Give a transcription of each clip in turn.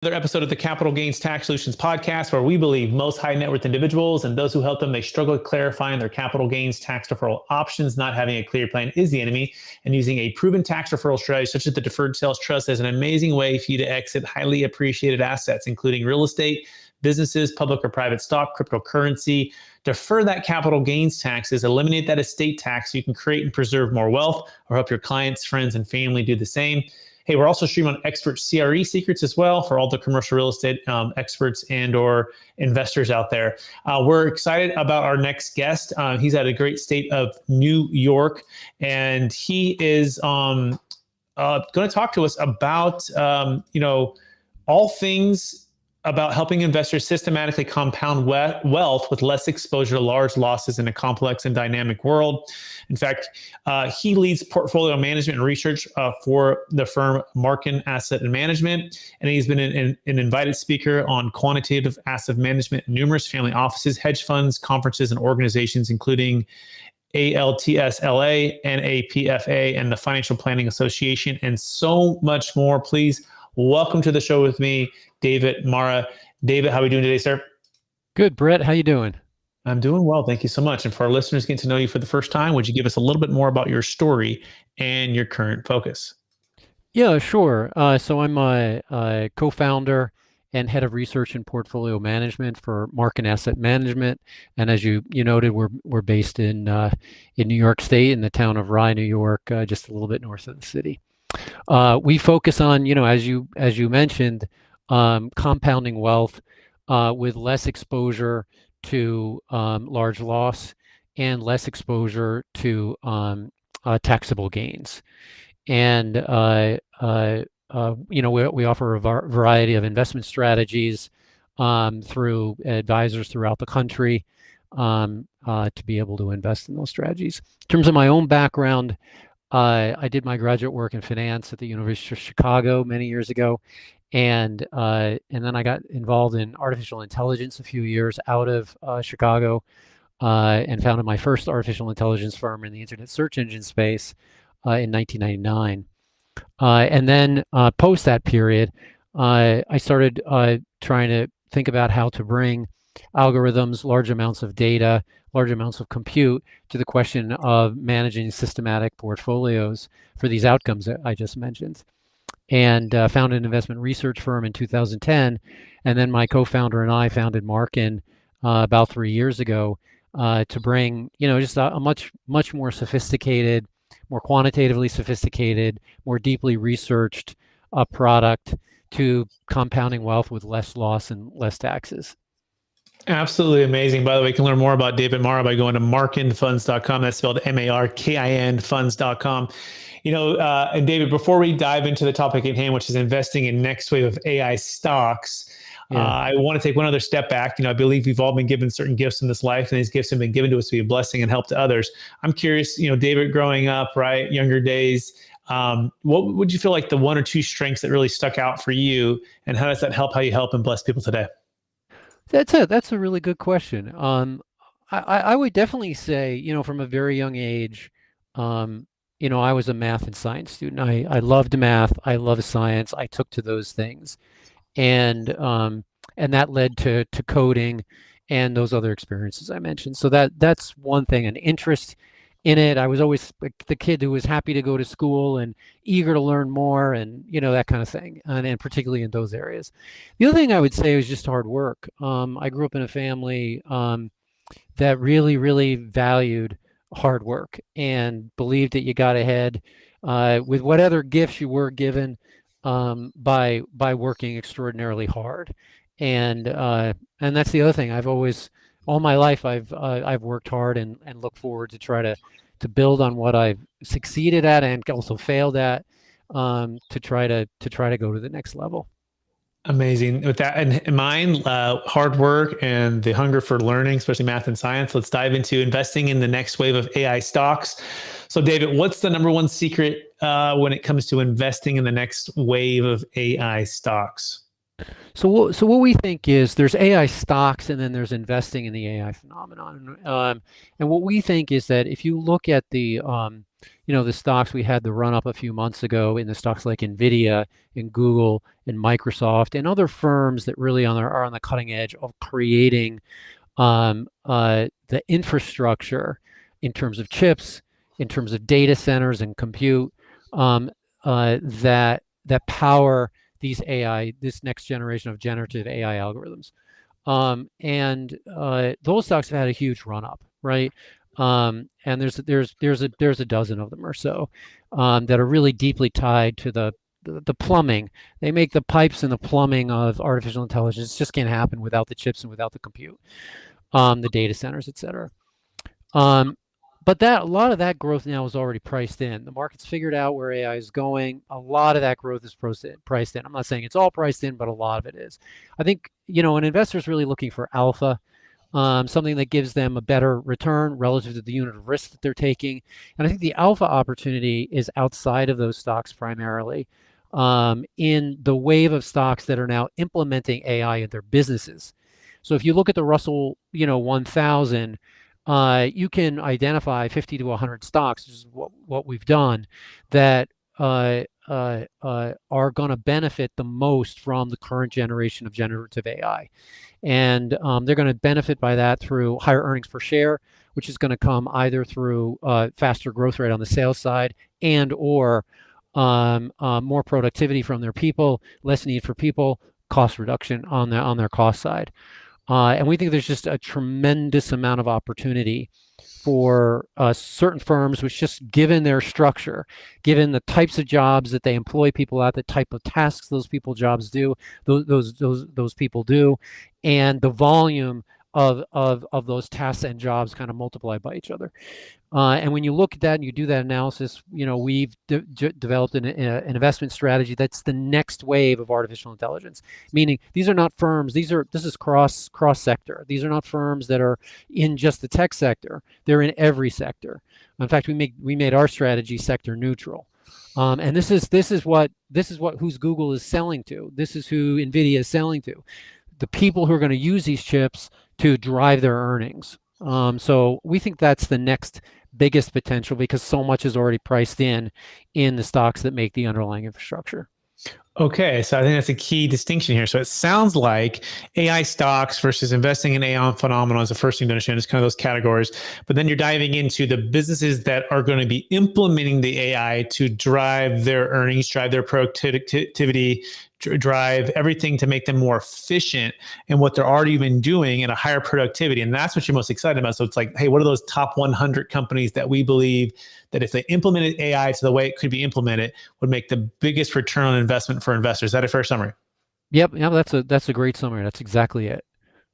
Another episode of the Capital Gains Tax Solutions podcast, where we believe most high net worth individuals and those who help them, they struggle with clarifying their capital gains tax deferral options. Not having a clear plan is the enemy, and using a proven tax deferral strategy such as the deferred sales trust is an amazing way for you to exit highly appreciated assets, including real estate, businesses, public or private stock, cryptocurrency. Defer that capital gains taxes, eliminate that estate tax so you can create and preserve more wealth, or help your clients, friends, and family do the same. Hey, we're also streaming on expert CRE secrets as well for all the commercial real estate experts and or investors out there. We're excited about our next guest. He's at a great state of New York, and he is going to talk to us about all things about helping investors systematically compound wealth with less exposure to large losses in a complex and dynamic world. In fact, he leads portfolio management and research for the firm Marra Asset and Management, and he's been an invited speaker on quantitative asset management in numerous family offices, hedge funds, conferences, and organizations, including ALTSLA, NAPFA, and the Financial Planning Association, and so much more. Please welcome to the show with me, David Marra. David, how are we doing today, sir? Good, Brett. How you doing? I'm doing well. Thank you so much. And for our listeners getting to know you for the first time, would you give us a little bit more about your story and your current focus? Yeah, sure. So I'm a co-founder and head of research and portfolio management for Marra Asset Management. And as you noted, we're based in New York State, in the town of Rye, New York, just a little bit north of the city. We focus on, as you mentioned, compounding wealth with less exposure to large loss and less exposure to taxable gains. And we offer a variety of investment strategies through advisors throughout the country to be able to invest in those strategies. In terms of my own background, I did my graduate work in finance at the University of Chicago many years ago, and then I got involved in artificial intelligence a few years out of Chicago, and founded my first artificial intelligence firm in the internet search engine space in 1999. And then post that period, I started trying to think about how to bring algorithms, large amounts of data, large amounts of compute to the question of managing systematic portfolios for these outcomes that I just mentioned. And founded an investment research firm in 2010. And then my co-founder and I founded Marra about 3 years ago to bring, just a much more sophisticated, more quantitatively sophisticated, more deeply researched product to compounding wealth with less loss and less taxes. Absolutely amazing. By the way, you can learn more about David Marra by going to markinfunds.com. That's spelled MARKIN funds.com. And David, before we dive into the topic at hand, which is investing in next wave of AI stocks, I want to take one other step back. I believe we've all been given certain gifts in this life, and these gifts have been given to us to be a blessing and help to others. I'm curious, David, growing up, right, younger days, what would you feel like the one or two strengths that really stuck out for you, and how does that help how you help and bless people today? That's a really good question. I would definitely say, from a very young age, I was a math and science student. I loved math. I loved science. I took to those things, and that led to coding and those other experiences I mentioned. So that's one thing, an interest in it. I was always the kid who was happy to go to school and eager to learn more, and that kind of thing, and particularly in those areas. The other thing I would say was just hard work. I grew up in a family that really, really valued hard work and believed that you got ahead with what other gifts you were given by working extraordinarily hard. And that's the other thing. All my life, I've worked hard and look forward to try to build on what I've succeeded at and also failed at, to try to go to the next level. Amazing. With that in mind, hard work and the hunger for learning, especially math and science, let's dive into investing in the next wave of AI stocks. So David, what's the number one secret when it comes to investing in the next wave of AI stocks? So what we think is there's AI stocks and then there's investing in the AI phenomenon. And what we think is that if you look at the stocks we had the run up a few months ago in the stocks like Nvidia and Google and Microsoft and other firms that really are on the cutting edge of creating the infrastructure in terms of chips, in terms of data centers and compute um, that power this next generation of generative AI algorithms. And those stocks have had a huge run up, right? And there's a dozen of them or so that are really deeply tied to the plumbing. They make the pipes and the plumbing of artificial intelligence. It just can't happen without the chips and without the compute, the data centers, et cetera. Um, but a lot of that growth now is already priced in. The market's figured out where AI is going. A lot of that growth is priced in. I'm not saying it's all priced in, but a lot of it is. I think, an investor is really looking for alpha, something that gives them a better return relative to the unit of risk that they're taking. And I think the alpha opportunity is outside of those stocks primarily, in the wave of stocks that are now implementing AI in their businesses. So if you look at the Russell, 1000, you can identify 50 to 100 stocks, which is what we've done, that are going to benefit the most from the current generation of generative AI. And they're going to benefit by that through higher earnings per share, which is going to come either through faster growth rate on the sales side and or more productivity from their people, less need for people, cost reduction on their cost side. And we think there's just a tremendous amount of opportunity for certain firms, which just given their structure, given the types of jobs that they employ people at, the type of tasks those people do, and the volume of those tasks and jobs kind of multiply by each other. And when you look at that and you do that analysis, we've developed an investment strategy that's the next wave of artificial intelligence. Meaning, these are not firms. This is cross sector. These are not firms that are in just the tech sector. They're in every sector. In fact, we made our strategy sector neutral. And this is what who's Google is selling to. This is who Nvidia is selling to. The people who are going to use these chips to drive their earnings. So we think that's the next biggest potential because so much is already priced in the stocks that make the underlying infrastructure. Okay, so I think that's a key distinction here. So it sounds like AI stocks versus investing in AI phenomena is the first thing to understand. It's kind of those categories. But then you're diving into the businesses that are going to be implementing the AI to drive their earnings, drive their productivity, drive everything to make them more efficient in what they're already been doing at a higher productivity. And that's what you're most excited about. So it's like, hey, what are those top 100 companies that we believe that if they implemented AI to the way it could be implemented would make the biggest return on investment for investors? Is that a fair summary? Yep. Yeah, that's a great summary. That's exactly it.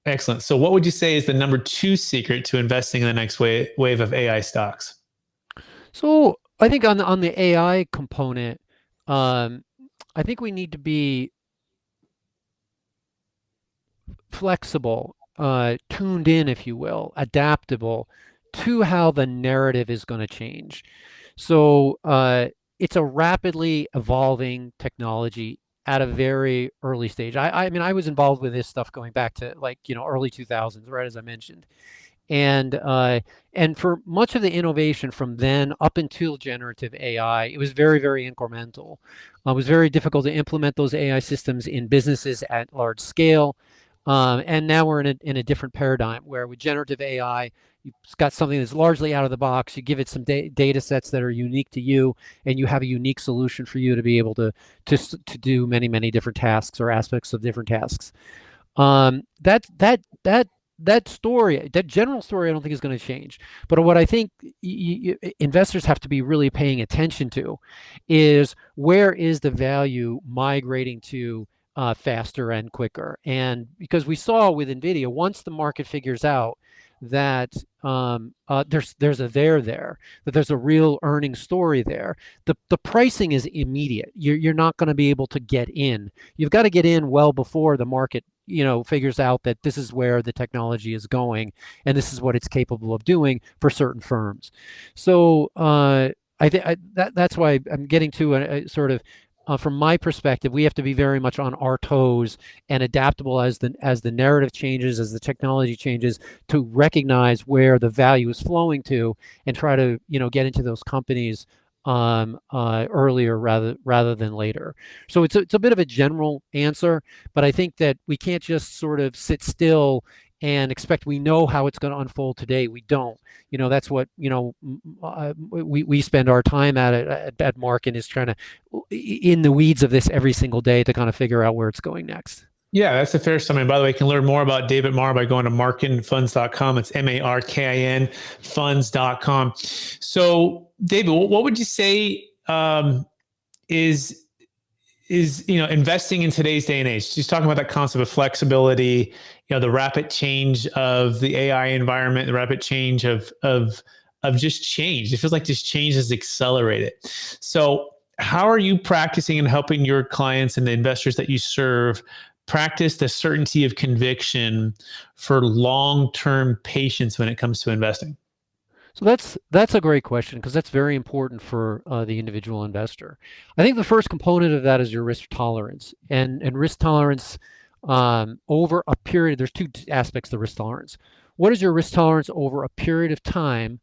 Excellent. So what would you say is the number two secret to investing in the next wave of AI stocks? So I think on the AI component, I think we need to be flexible, tuned in, if you will, adaptable to how the narrative is going to change. So it's a rapidly evolving technology at a very early stage. I mean, I was involved with this stuff going back to early 2000s, right, as I mentioned. And for much of the innovation from then up until generative AI, it was very, very incremental. It was very difficult to implement those AI systems in businesses at large scale. And now we're in a different paradigm where with generative AI, you've got something that's largely out of the box. You give it some data sets that are unique to you, and you have a unique solution for you to be able to do many, many different tasks or aspects of different tasks. That story, that general story, I don't think is going to change. But what I think investors have to be really paying attention to is where is the value migrating to faster and quicker. And because we saw with NVIDIA, once the market figures out that there's a there, that there's a real earning story there, the pricing is immediate. You're not going to be able to get in. You've got to get in well before the market figures out that this is where the technology is going and this is what it's capable of doing for certain firms. So I think that's why I'm getting to a sort of from my perspective, we have to be very much on our toes and adaptable as the narrative changes, as the technology changes, to recognize where the value is flowing to and try to get into those companies earlier rather than later. So it's a bit of a general answer, but I think that we can't just sort of sit still and expect we know how it's going to unfold today. We don't. That's what we spend our time at Mark, and is trying to in the weeds of this every single day to kind of figure out where it's going next. Yeah, that's a fair summary. By the way, you can learn more about David Marra by going to markinfunds.com. It's MARKIN funds.com. So, David, what would you say is investing in today's day and age? Just talking about that concept of flexibility, the rapid change of the AI environment, the rapid change of just change. It feels like this change has accelerated. So, how are you practicing and helping your clients and the investors that you serve practice the certainty of conviction for long-term patience when it comes to investing? So that's a great question, because that's very important for the individual investor. I think the first component of that is your risk tolerance, and risk tolerance over a period. There's two aspects to risk tolerance. What is your risk tolerance over a period of time,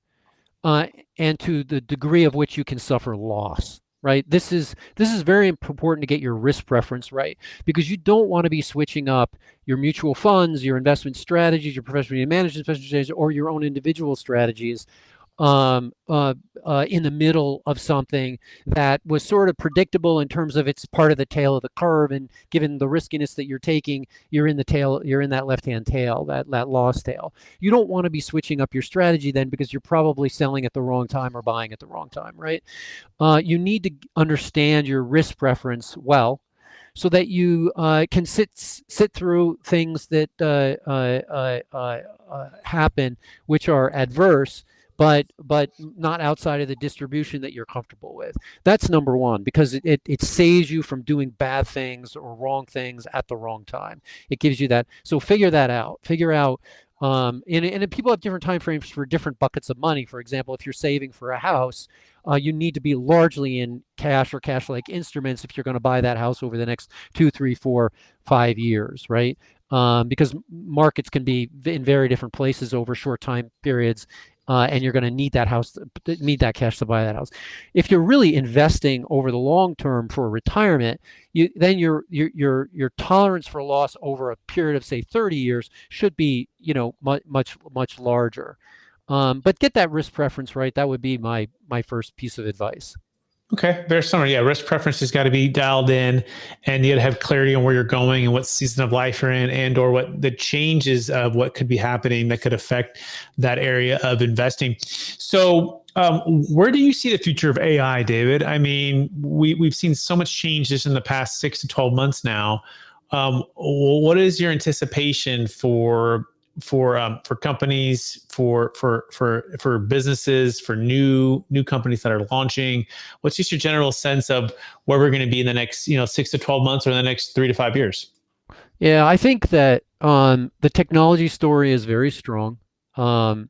and to the degree of which you can suffer loss? Right. This is very important to get your risk preference right, because you don't want to be switching up your mutual funds, your investment strategies, your professionally managed investment strategies, or your own individual strategies in the middle of something that was sort of predictable in terms of it's part of the tail of the curve, and given the riskiness that you're taking, you're in that left-hand tail, that loss tail. You don't want to be switching up your strategy then, because you're probably selling at the wrong time or buying at the wrong time, right? You need to understand your risk preference well, so that you can sit through things that happen which are adverse, but not outside of the distribution that you're comfortable with. That's number one, because it saves you from doing bad things or wrong things at the wrong time. It gives you that. So figure that out. Figure out. And people have different time frames for different buckets of money. For example, if you're saving for a house, you need to be largely in cash or cash-like instruments if you're going to buy that house over the next 2, 3, 4, 5 years, right? Because markets can be in very different places over short time periods, and you're going to need that cash to buy that house. If you're really investing over the long term for retirement, then your tolerance for loss over a period of, say, 30 years should be much larger. But get that risk preference right. That would be my first piece of advice. Okay, very similar. Yeah, risk preference has got to be dialed in, and you got to have clarity on where you're going and what season of life you're in, and or what the changes of what could be happening that could affect that area of investing. So, where do you see the future of AI, David? I mean, we've seen so much change just in the past 6 to 12 months now. What is your anticipation for companies, for businesses, for new companies that are launching? What's just your general sense of where we're going to be in the next 6 to 12 months, or the next 3 to 5 years? Yeah, I think that the technology story is very strong, and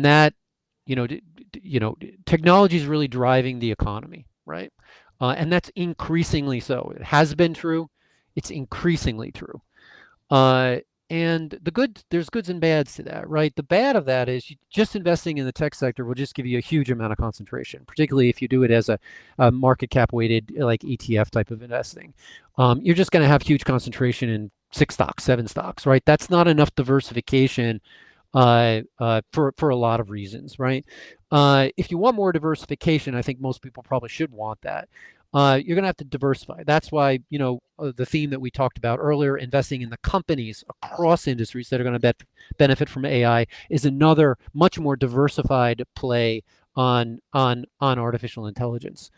that technology is really driving the economy, right? And that's increasingly so. It has been true. It's increasingly true. And there's goods and bads to that, right? The bad of that is just investing in the tech sector will just give you a huge amount of concentration, particularly if you do it as a market cap weighted, like ETF type of investing. You're just going to have huge concentration in 6 stocks, 7 stocks, right? That's not enough diversification for a lot of reasons, right? If you want more diversification, I think most people probably should want that. You're going to have to diversify. That's why, the theme that we talked about earlier, investing in the companies across industries that are going to benefit from AI, is another much more diversified play on artificial intelligence,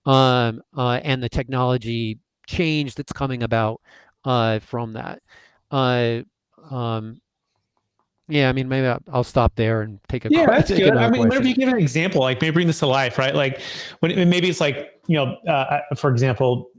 and the technology change that's coming about from that. Yeah, I mean, maybe I'll stop there and take Yeah, that's take good. I another mean, maybe question. you give an example, like maybe bring this to life, right? Like maybe it's like for example,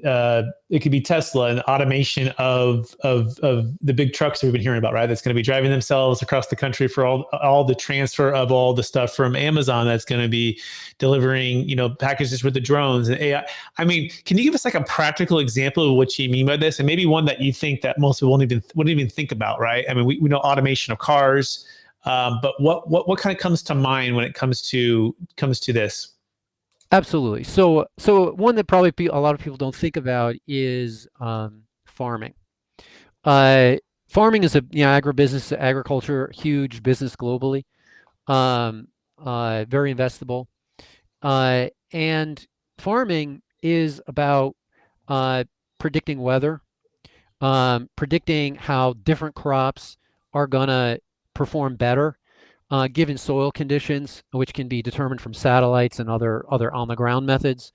it could be Tesla and automation of the big trucks that we've been hearing about, right? That's going to be driving themselves across the country for all the transfer of all the stuff from Amazon. That's going to be delivering, packages with the drones and AI. I mean, can you give us like a practical example of what you mean by this, and maybe one that you think that most people wouldn't even think about, right? I mean, we know automation of cars, but what kind of comes to mind when it comes to this? Absolutely. So one that probably a lot of people don't think about is farming. Uh, Farming is agribusiness, agriculture, huge business globally, very investable. And farming is about predicting weather, predicting how different crops are going to perform better given soil conditions, which can be determined from satellites and other on the ground methods.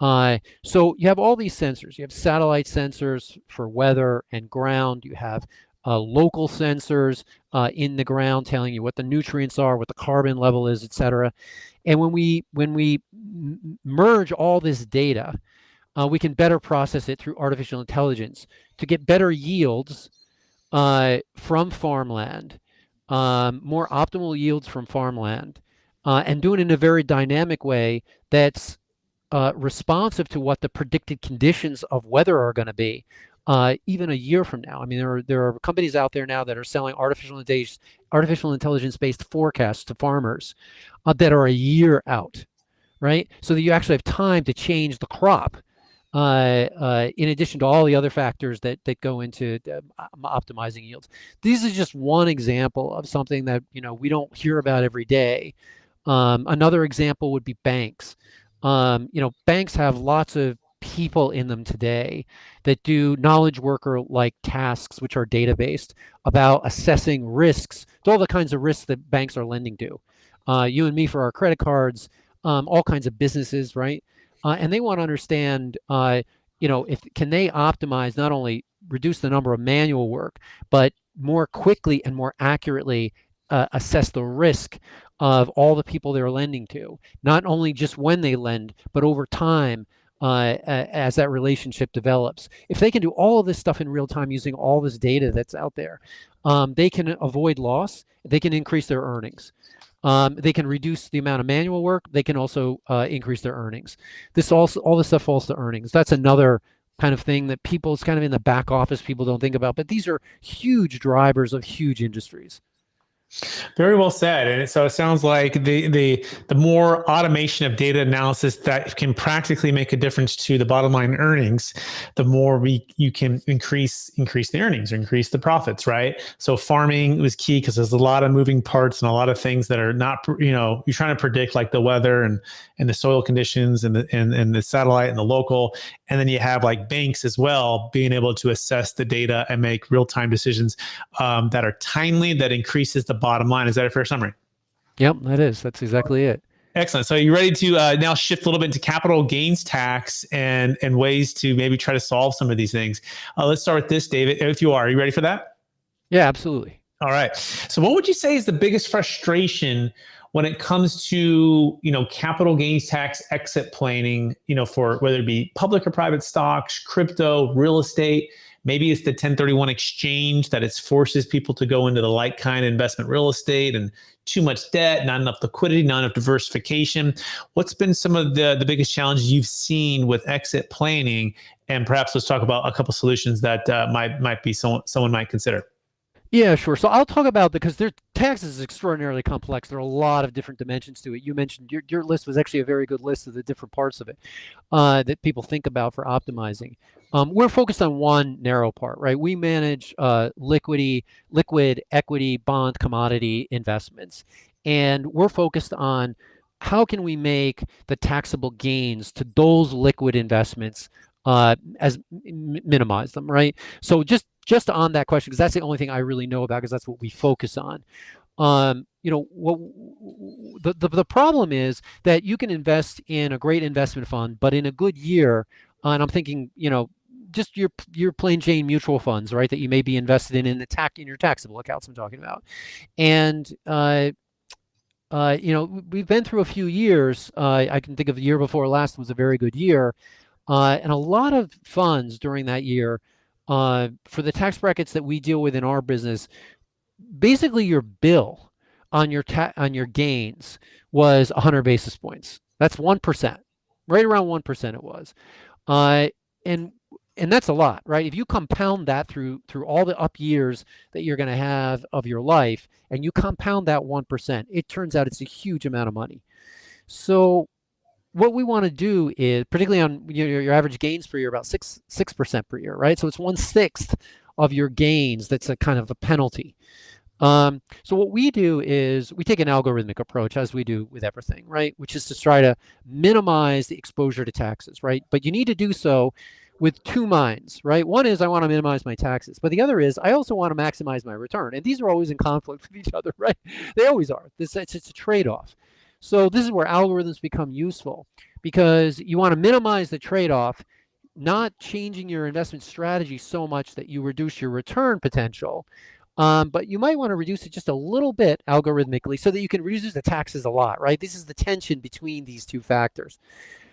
So you have all these sensors. You have satellite sensors for weather and ground. You have local sensors in the ground telling you what the nutrients are, what the carbon level is, etc. And when we merge all this data, we can better process it through artificial intelligence to get better yields from farmland, more optimal yields from farmland, and do it in a very dynamic way that's responsive to what the predicted conditions of weather are going to be, even a year from now. I mean, there are companies out there now that are selling artificial intelligence-based forecasts to farmers that are a year out, right? So that you actually have time to change the crop. In addition to all the other factors that go into optimizing yields. These is just one example of something that we don't hear about every day. Another example would be banks. Banks have lots of people in them today that do knowledge worker like tasks, which are data based, about assessing risks, all the kinds of risks that banks are lending to. You and me for our credit cards, all kinds of businesses, right? And they want to understand, if can they optimize, not only reduce the number of manual work, but more quickly and more accurately assess the risk of all the people they're lending to, not only just when they lend, but over time as that relationship develops. If they can do all of this stuff in real time using all this data that's out there, they can avoid loss. They can increase their earnings. They can reduce the amount of manual work. They can also increase their earnings. All this stuff falls to earnings. That's another kind of thing that it's kind of in the back office, people don't think about, but these are huge drivers of huge industries. Very well said. And so it sounds like the more automation of data analysis that can practically make a difference to the bottom line earnings, the more you can increase the earnings or increase the profits, right? So farming was key because there's a lot of moving parts and a lot of things that are not, you're trying to predict like the weather and the soil conditions and the satellite and the local. And then you have like banks as well, being able to assess the data and make real-time decisions that are timely, that increases the bottom line. Is that a fair summary? Yep, that's exactly it. Excellent. So are you ready to now shift a little bit into capital gains tax and ways to maybe try to solve some of these things? Let's start with this, David. If you are you ready for that? Yeah, absolutely. All right. So what would you say is the biggest frustration when it comes to, capital gains tax exit planning, for whether it be public or private stocks, crypto, real estate? Maybe it's the 1031 exchange that it forces people to go into the like kind of investment real estate, and too much debt, not enough liquidity, not enough diversification. What's been some of the biggest challenges you've seen with exit planning? And perhaps let's talk about a couple solutions that might be someone might consider. Yeah, sure. So I'll talk about because their tax is extraordinarily complex. There are a lot of different dimensions to it. You mentioned your list was actually a very good list of the different parts of it that people think about for optimizing. We're focused on one narrow part, right? We manage liquid equity, bond, commodity investments, and we're focused on how can we make the taxable gains to those liquid investments minimize them, right? So just on that question, because that's the only thing I really know about, because that's what we focus on. What the problem is that you can invest in a great investment fund, but in a good year, and I'm thinking, just your plain Jane mutual funds, right? That you may be invested in your taxable accounts I'm talking about, and we've been through a few years. I can think of the year before last was a very good year. And a lot of funds during that year, for the tax brackets that we deal with in our business, basically your bill on your gains was 100 basis points. That's 1%, right around 1% it was. Uh, and and that's a lot, right? If you compound that through all the up years that you're going to have of your life, and you compound that 1%, it turns out it's a huge amount of money. So what we want to do is, particularly on your average gains per year, about 6% per year, right? So it's 1/6 of your gains. That's a kind of a penalty. So what we do is we take an algorithmic approach, as we do with everything, right? Which is to try to minimize the exposure to taxes, right? But you need to do so with two minds, right? One is I want to minimize my taxes, but the other is I also want to maximize my return. And these are always in conflict with each other, right? They always are. It's a trade-off. So this is where algorithms become useful, because you want to minimize the trade-off, not changing your investment strategy so much that you reduce your return potential. But you might want to reduce it just a little bit algorithmically so that you can reduce the taxes a lot, right? This is the tension between these two factors.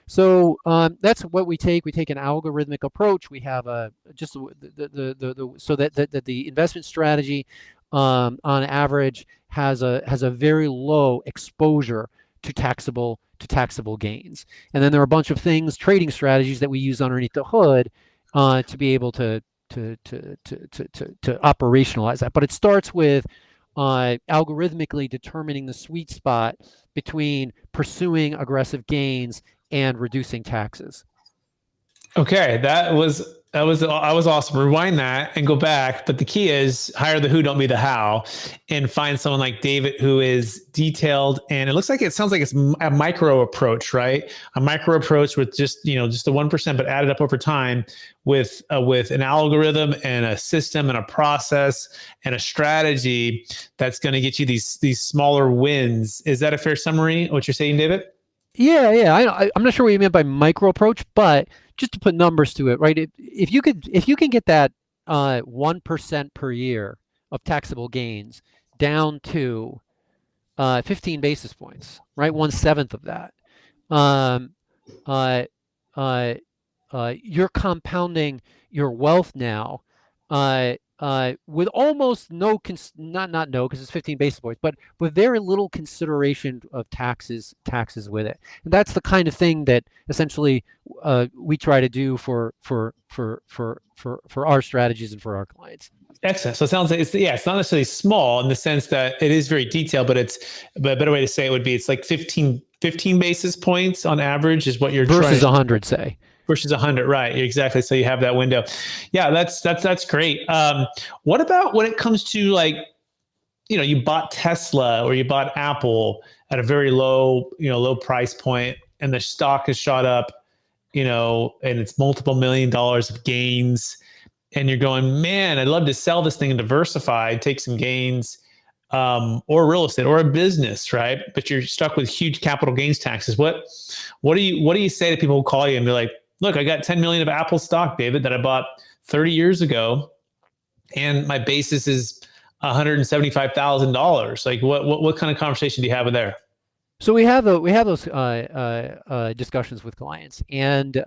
So that's what we take. We take an algorithmic approach. We have just so that the investment strategy on average has a very low exposure to taxable gains. And then there are a bunch of things, trading strategies that we use underneath the hood to be able to operationalize that. But it starts with algorithmically determining the sweet spot between pursuing aggressive gains and reducing taxes. Okay, that was awesome. Rewind that and go back. But the key is hire the who, don't be the how, and find someone like David who is detailed. And it sounds like it's a micro approach, right? A micro approach with just the 1%, but added up over time with an algorithm and a system and a process and a strategy that's going to get you these smaller wins. Is that a fair summary? What you're saying, David? Yeah. I'm not sure what you meant by micro approach, but just to put numbers to it, right? If you can get that 1% per year of taxable gains down to 15 basis points, right? 1/7 of that. Um, uh, uh, you're compounding your wealth now with almost no, not no, because it's 15 basis points, but with very little consideration of taxes with it. And that's the kind of thing that essentially we try to do for our strategies and for our clients. Excellent. So it sounds like it's not necessarily small in the sense that it is very detailed, but a better way to say it would be it's like 15 basis points on average is what you're versus 100, say. Versus 100, right? Exactly. So you have that window. Yeah, that's great. What about when it comes to you bought Tesla or you bought Apple at a very low price point, and the stock has shot up, and it's multiple $1 million of gains, and you're going, man, I'd love to sell this thing and diversify, take some gains, or real estate or a business, right? But you're stuck with huge capital gains taxes. What do you say to people who call you and be like, look, I got 10 million of Apple stock, David, that I bought 30 years ago, and my basis is $175,000. Like, what kind of conversation do you have with there? So we have those discussions with clients, and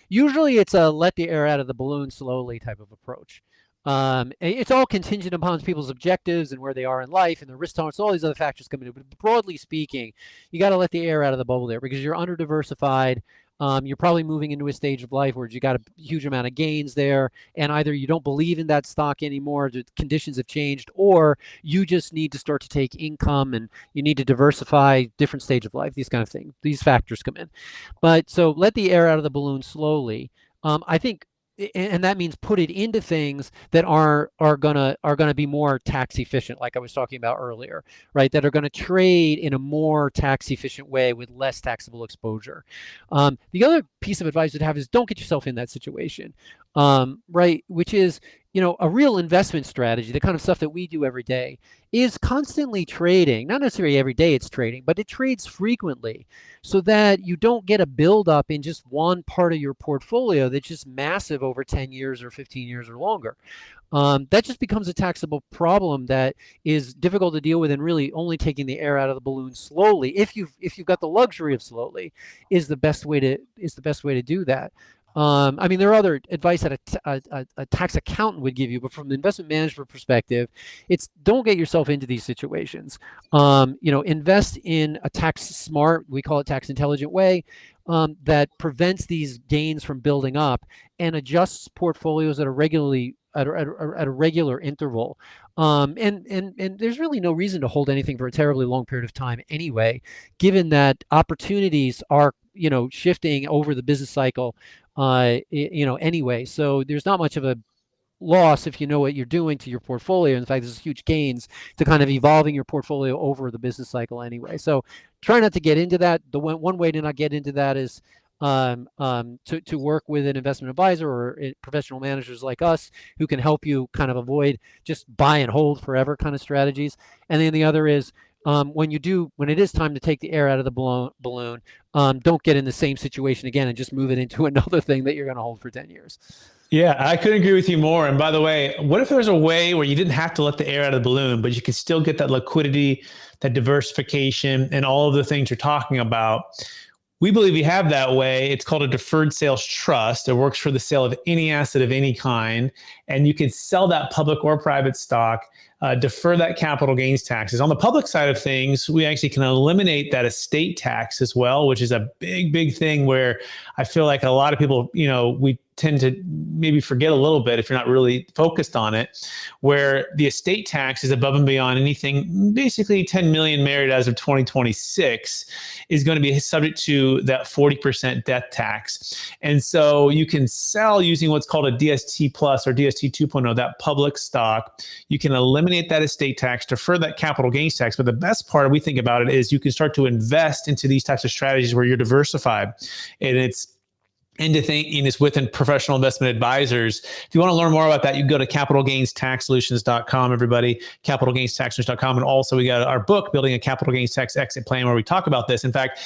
usually it's a let the air out of the balloon slowly type of approach. It's all contingent upon people's objectives and where they are in life and their risk tolerance. All these other factors come into it. But broadly speaking, you got to let the air out of the bubble there, because you're under diversified. You're probably moving into a stage of life where you got a huge amount of gains there, and either you don't believe in that stock anymore, the conditions have changed, or you just need to start to take income and you need to diversify, different stage of life, these kind of things. These factors come in. But so let the air out of the balloon slowly. I think, and that means put it into things that are gonna be more tax efficient, like I was talking about earlier, right? That are going to trade in a more tax efficient way with less taxable exposure. The other piece of advice I'd have is don't get yourself in that situation, right? Which is a real investment strategy, the kind of stuff that we do every day, is constantly trading. Not necessarily every day it's trading, but it trades frequently so that you don't get a buildup in just one part of your portfolio that's just massive over 10 years or 15 years or longer. That just becomes a taxable problem that is difficult to deal with, and really only taking the air out of the balloon slowly, if you've got the luxury of slowly, is the best way to do that. I mean, there are other advice that a tax accountant would give you, but from the investment management perspective, it's don't get yourself into these situations. Invest in a tax smart, we call it tax intelligent way, that prevents these gains from building up and adjusts portfolios at a regular interval. And there's really no reason to hold anything for a terribly long period of time anyway, given that opportunities are shifting over the business cycle anyway. So there's not much of a loss if you know what you're doing to your portfolio. In fact, there's huge gains to kind of evolving your portfolio over the business cycle anyway. So try not to get into that. The one way to not get into that is to work with an investment advisor or professional managers like us who can help you kind of avoid just buy and hold forever kind of strategies. And then the other is when it is time to take the air out of the balloon, don't get in the same situation again and just move it into another thing that you're going to hold for 10 years. Yeah, I couldn't agree with you more. And by the way, what if there was a way where you didn't have to let the air out of the balloon, but you could still get that liquidity, that diversification, and all of the things you're talking about? We believe you have that way. It's called a deferred sales trust. It works for the sale of any asset of any kind. And you can sell that public or private stock, defer that capital gains taxes. On the public side of things, we actually can eliminate that estate tax as well, which is a big, big thing where I feel like a lot of people, we tend to maybe forget a little bit if you're not really focused on it, where the estate tax is above and beyond anything. Basically 10 million married as of 2026 is going to be subject to that 40% death tax. And so you can sell using what's called a DST plus or DST 2.0, that public stock. You can eliminate that estate tax, defer that capital gains tax. But the best part we think about it is you can start to invest into these types of strategies where you're diversified. And it's within professional investment advisors. If you want to learn more about that, you can go to capitalgainstaxsolutions.com, everybody, capitalgainstaxsolutions.com. And also we got our book, Building a Capital Gains Tax Exit Plan, where we talk about this. In fact,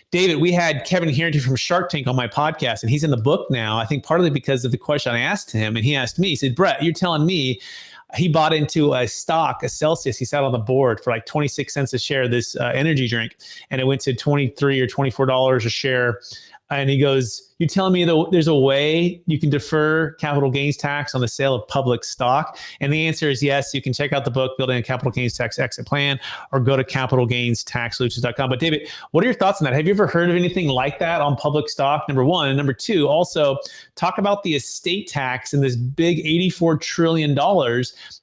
David, we had Kevin Harrington from Shark Tank on my podcast, and he's in the book now, I think partly because of the question I asked him. And he asked me, he said, Brett, you're telling me he bought into a stock, a Celsius. He sat on the board for like 26 cents a share, this energy drink, and it went to $23 or $24 a share. And he goes, you're telling me that there's a way you can defer capital gains tax on the sale of public stock? And the answer is yes. You can check out the book, Building a Capital Gains Tax Exit Plan, or go to capitalgainstaxsolutions.com. But David, what are your thoughts on that? Have you ever heard of anything like that on public stock, number one? And number two, also talk about the estate tax and this big $84 trillion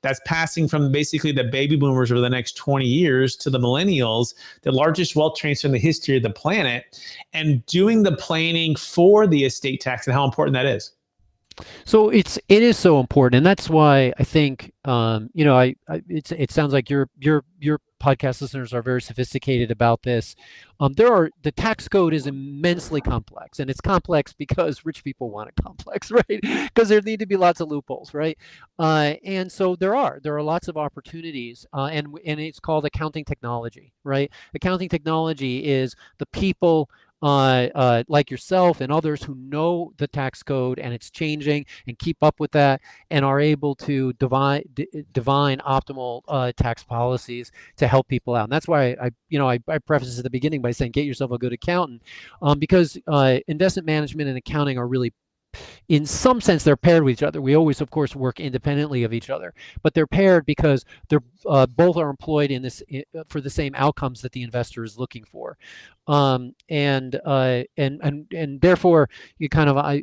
that's passing from basically the baby boomers over the next 20 years to the millennials, the largest wealth transfer in the history of the planet, and doing the planning for the estate tax and how important that is. So it is so important, and that's why I think it sounds like your podcast listeners are very sophisticated about this. The tax code is immensely complex, and it's complex because rich people want it complex, right? Because there need to be lots of loopholes, right? And so there are lots of opportunities, and it's called accounting technology, right? Accounting technology is the people like yourself and others who know the tax code and it's changing and keep up with that and are able to divine optimal tax policies to help people out. And that's why I preface at the beginning by saying get yourself a good accountant, because investment management and accounting are really, in some sense, they're paired with each other. We always, of course, work independently of each other, but they're paired because they're both are employed in this for the same outcomes that the investor is looking for, and therefore you kind of I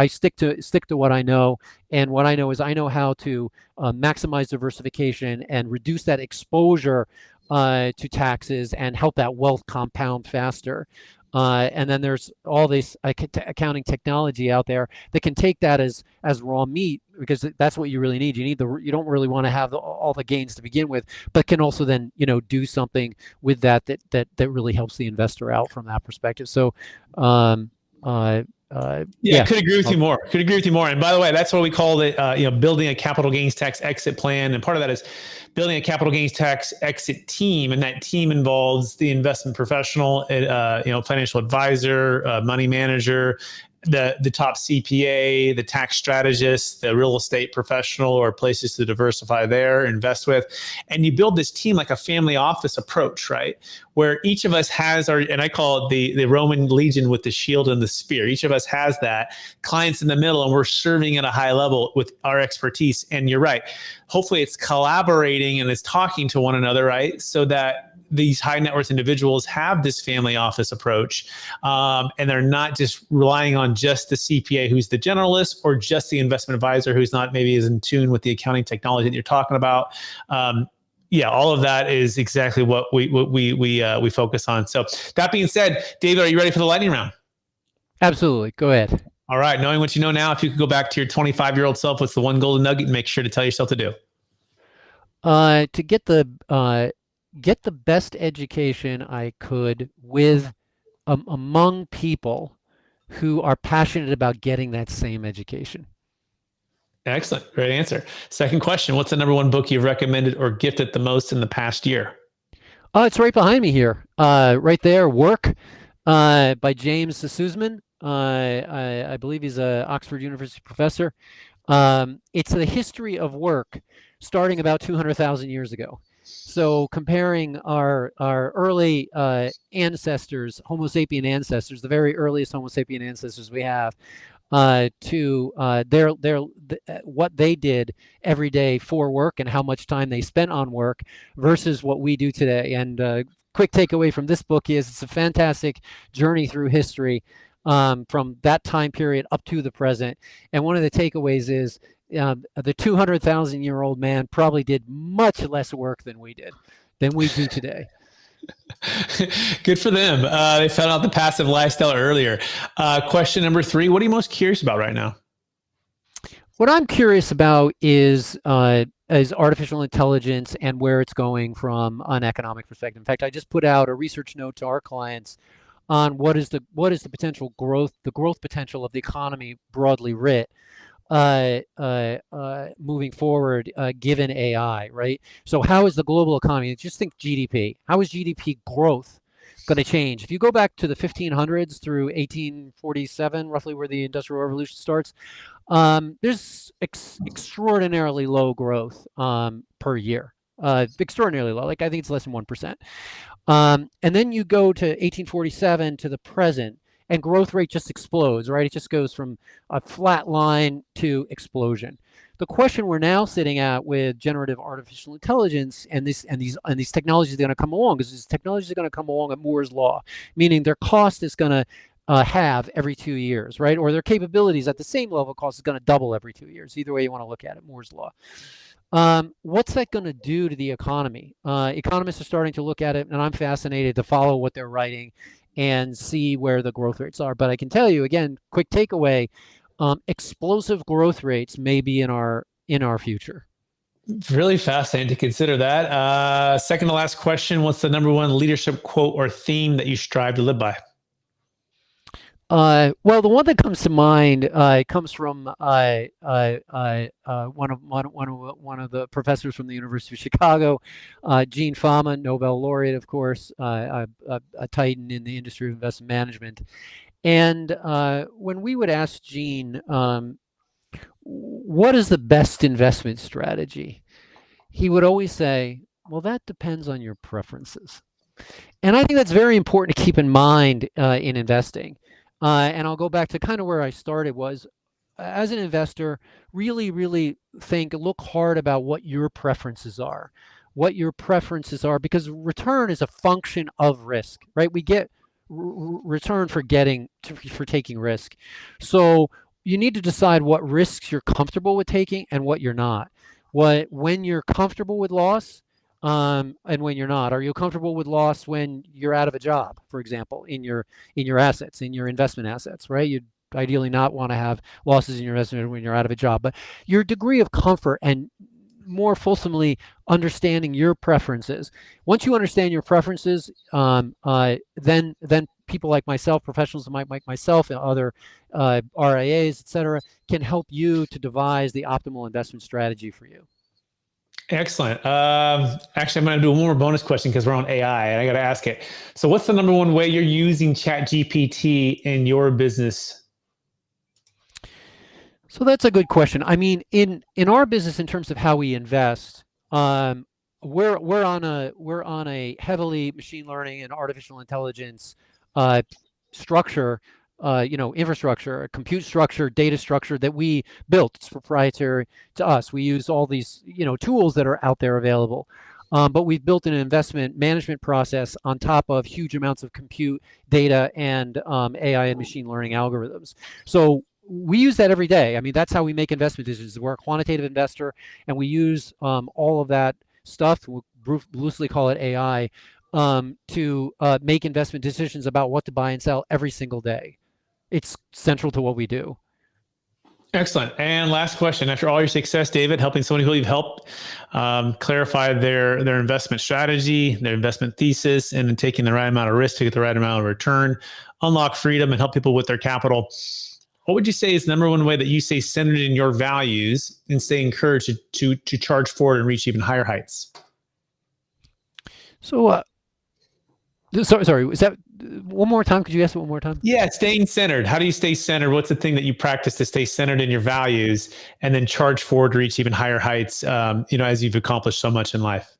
stick to what I know, and what I know is I know how to maximize diversification and reduce that exposure to taxes and help that wealth compound faster. And then there's all this accounting technology out there that can take that as raw meat, because that's what you really need. You don't really want to have all the gains to begin with, but can also then do something with that really helps the investor out from that perspective. So Yeah, could agree with you more. Could agree with you more. And by the way, that's what we call it, building a capital gains tax exit plan. And part of that is building a capital gains tax exit team. And that team involves the investment professional, financial advisor, money manager, the top CPA, the tax strategist, the real estate professional, or places to diversify there, invest with. And you build this team like a family office approach, right? Where each of us has and I call it the Roman legion with the shield and the spear. Each of us has that, clients in the middle, and we're serving at a high level with our expertise. And you're right. Hopefully it's collaborating and it's talking to one another, right? So that these high net worth individuals have this family office approach, and they're not just relying on just the CPA who's the generalist, or just the investment advisor who's not maybe as in tune with the accounting technology that you're talking about. All of that is exactly what we focus on. So that being said, David, are you ready for the lightning round? Absolutely. Go ahead. All right. Knowing what you know now, if you could go back to your 25-year-old self, what's the one golden nugget and make sure to tell yourself to do? To get the best education I could with among people who are passionate about getting that same education. Excellent. Great answer. Second question. What's the number one book you've recommended or gifted the most in the past year? It's right behind me here. Right there. Work by James Sussman. I believe he's an Oxford University professor. It's the history of work starting about 200,000 years ago. So comparing our early ancestors, Homo sapien ancestors, the very earliest Homo sapien ancestors we have, to what they did every day for work and how much time they spent on work versus what we do today. And quick takeaway from this book is it's a fantastic journey through history from that time period up to the present. And one of the takeaways is the 200,000-year-old man probably did much less work than we do today. Good for them. They found out the passive lifestyle earlier. Question number 3, what are you most curious about right now? What I'm curious about is artificial intelligence and where it's going from an economic perspective. In fact, I just put out a research note to our clients on what is the potential growth, the growth potential of the economy broadly writ, moving forward, given AI, right? So how is the global economy? Just think GDP. How is GDP growth going to change? If you go back to the 1500s through 1847, roughly where the Industrial Revolution starts, there's extraordinarily low growth per year. Extraordinarily low. Like I think it's less than 1%. And then you go to 1847 to the present, and growth rate just explodes, right? It just goes from a flat line to explosion. The question we're now sitting at with generative artificial intelligence and these technologies are going to come along, because these technologies are going to come along at Moore's law, meaning their cost is going to halve every 2 years, right? Or their capabilities at the same level of cost is going to double every 2 years. Either way you want to look at it, Moore's law. What's that going to do to the economy? Economists are starting to look at it, and I'm fascinated to follow what they're writing and see where the growth rates are. But I can tell you, again, quick takeaway, explosive growth rates may be in our future. Really fascinating to consider that. Second to last question, what's the number one leadership quote or theme that you strive to live by? Well, the one that comes to mind comes from one of the professors from the University of Chicago, Gene Fama, Nobel laureate, of course, a titan in the industry of investment management. And when we would ask Gene, what is the best investment strategy? He would always say, well, that depends on your preferences. And I think that's very important to keep in mind in investing. And I'll go back to kind of where I started was, as an investor, really, really look hard about what your preferences are. Because return is a function of risk, right? We get return for taking risk. So you need to decide what risks you're comfortable with taking and what you're not. When you're comfortable with loss, and when you're not. Are you comfortable with loss when you're out of a job, for example, in your assets, in your investment assets, right? You'd ideally not want to have losses in your investment when you're out of a job, but your degree of comfort and more fulsomely understanding your preferences. Once you understand your preferences, then people like myself, professionals like myself, and other RIAs, et cetera, can help you to devise the optimal investment strategy for you. Excellent. Actually, I'm going to do one more bonus question because we're on AI and I got to ask it. So what's the number one way you're using ChatGPT in your business? So that's a good question. I mean, in our business, in terms of how we invest, we're on a heavily machine learning and artificial intelligence structure, infrastructure, a compute structure, data structure that we built. It's proprietary to us. We use all these tools that are out there available. But we've built an investment management process on top of huge amounts of compute data and AI and machine learning algorithms. So we use that every day. I mean, that's how we make investment decisions. We're a quantitative investor, and we use all of that stuff, we'll loosely call it AI, to make investment decisions about what to buy and sell every single day. It's central to what we do. Excellent. And last question, after all your success, David, helping somebody who you've helped clarify their investment strategy, their investment thesis, and then taking the right amount of risk to get the right amount of return, unlock freedom, and help people with their capital, what would you say is the number one way that you stay centered in your values and stay encouraged to charge forward and reach even higher heights? So, sorry, is that one more time? Could you ask it one more time? Yeah, staying centered. How do you stay centered? What's the thing that you practice to stay centered in your values and then charge forward to reach even higher heights, as you've accomplished so much in life?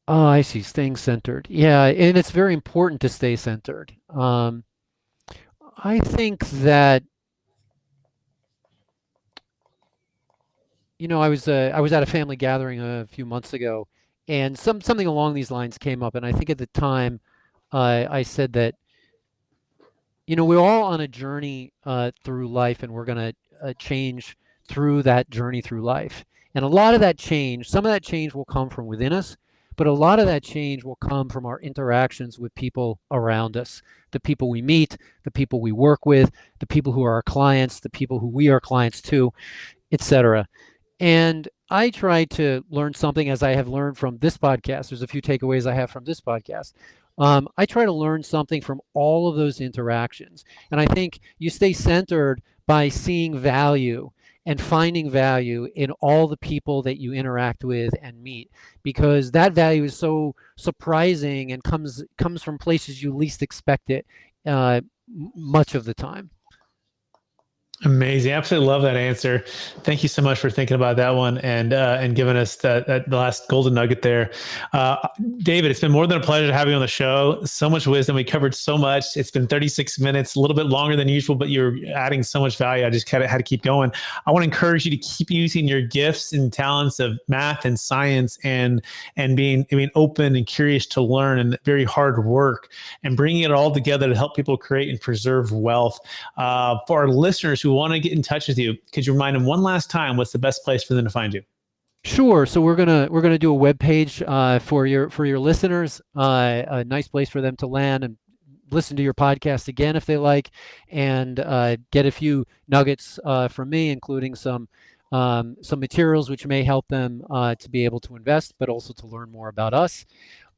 Oh, I see. Staying centered. Yeah, and it's very important to stay centered. I think that I was at a family gathering a few months ago, and something along these lines came up, and I think at the time I said that we're all on a journey through life, and we're going to change through that journey through life. And a lot of that change, some of that change will come from within us, but a lot of that change will come from our interactions with people around us, the people we meet, the people we work with, the people who are our clients, the people who we are clients to, etc. And I try to learn something, as I have learned from this podcast. There's a few takeaways I have from this podcast. I try to learn something from all of those interactions. And I think you stay centered by seeing value and finding value in all the people that you interact with and meet, because that value is so surprising and comes from places you least expect it much of the time. Amazing. Absolutely love that answer. Thank you so much for thinking about that one and giving us the last golden nugget there. David, it's been more than a pleasure to have you on the show. So much wisdom. We covered so much. It's been 36 minutes, a little bit longer than usual, but you're adding so much value. I just kind of had to keep going. I want to encourage you to keep using your gifts and talents of math and science and being open and curious to learn and very hard work and bringing it all together to help people create and preserve wealth. For our listeners who want to get in touch with you, could you remind them one last time what's the best place for them to find you? Sure. So we're gonna do a web page for your listeners, a nice place for them to land and listen to your podcast again if they like, and get a few nuggets from me, including some materials which may help them to be able to invest, but also to learn more about us.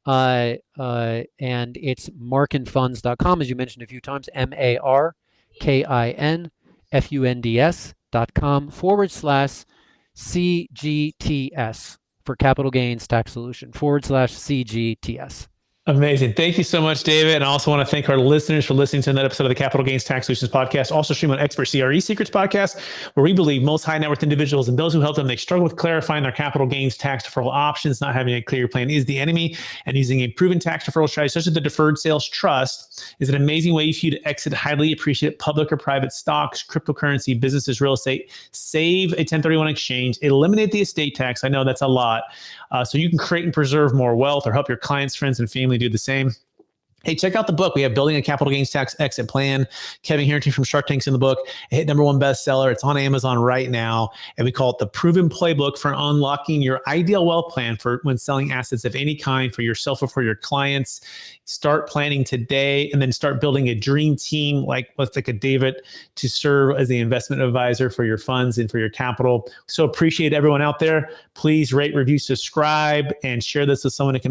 And it's markinfunds.com, as you mentioned a few times, markinfunds.com/CGTS for capital gains tax solution /CGTS. Amazing. Thank you so much, David. And I also want to thank our listeners for listening to another episode of the Capital Gains Tax Solutions podcast, also stream on Expert CRE Secrets podcast, where we believe most high net worth individuals and those who help them, they struggle with clarifying their capital gains tax deferral options. Not having a clear plan is the enemy, and using a proven tax deferral strategy such as the deferred sales trust is an amazing way for you to exit highly appreciated public or private stocks, cryptocurrency, businesses, real estate, save a 1031 exchange, eliminate the estate tax. I know that's a lot. So you can create and preserve more wealth or help your clients, friends, and family do the same. Hey, check out the book. We have Building a Capital Gains Tax Exit Plan. Kevin Harrington from Shark Tank's in the book. It hit #1 bestseller. It's on Amazon right now. And we call it the proven playbook for unlocking your ideal wealth plan for when selling assets of any kind for yourself or for your clients. Start planning today and then start building a dream team like a David to serve as the investment advisor for your funds and for your capital. So appreciate everyone out there. Please rate, review, subscribe, and share this with someone that can make